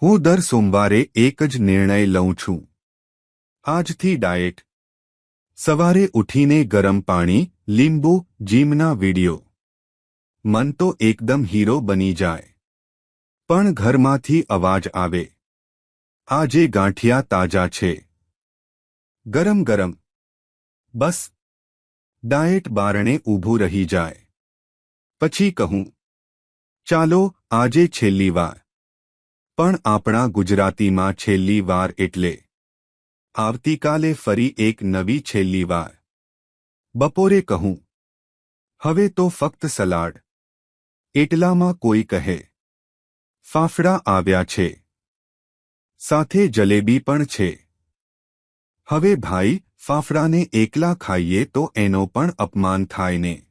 હું દર સોમવારે એક જ નિર્ણય લઉં છું. આજથી ડાયેટ. સવારે ઉઠીને ગરમ પાણી, લીંબુ, જીમના વિડિયો. મન તો એકદમ હીરો બની જાય. પણ ઘરમાંથી અવાજ આવે. આજે ગાંઠિયા તાજા છે. ગરમ ગરમ. બસ. ડાયેટ બારણે ઊભું રહી જાય. પછી કહું, ચાલો આજે છેલ્લી વાર. પણ આપણા ગુજરાતીમાં છેલ્લી વાર એટલે આવતીકાલે ફરી એક નવી છેલ્લી વાર. બપોરે કહું, હવે તો ફક્ત સલાડ. એટલામાં કોઈ કહે, ફાફડા આવ્યા છે. સાથે જલેબી પણ છે. હવે ભાઈ, ફાફડાને એકલા ખાઈએ તો એનો પણ અપમાન થાય ને.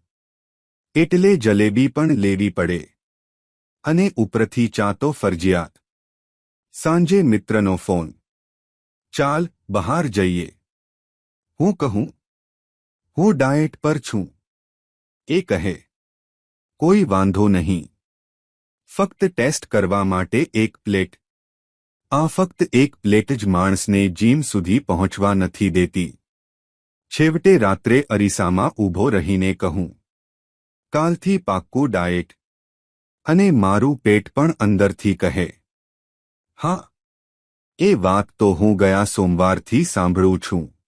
એટલે જલેબી પણ લેવી પડે. અને ઉપરથી ચા તો ફરજિયાત. સાંજે મિત્રનો ફોન. ચાલ બહાર જઈએ. હું કહું, હું ડાયેટ પર છું. એ કહે, કોઈ વાંધો નહીં. ફક્ત ટેસ્ટ કરવા માટે એક પ્લેટ. આ ફક્ત એક પ્લેટ જ માણસને જીમ સુધી પહોંચવા નથી દેતી. છેવટે રાત્રે અરીસામાં ઊભો રહીને કહું, કાલથી પાક્કું ડાયેટ. અને મારું પેટ પણ અંદરથી કહે, હા. એ વાત તો હું ગયા સોમવારથી સાંભળું છું.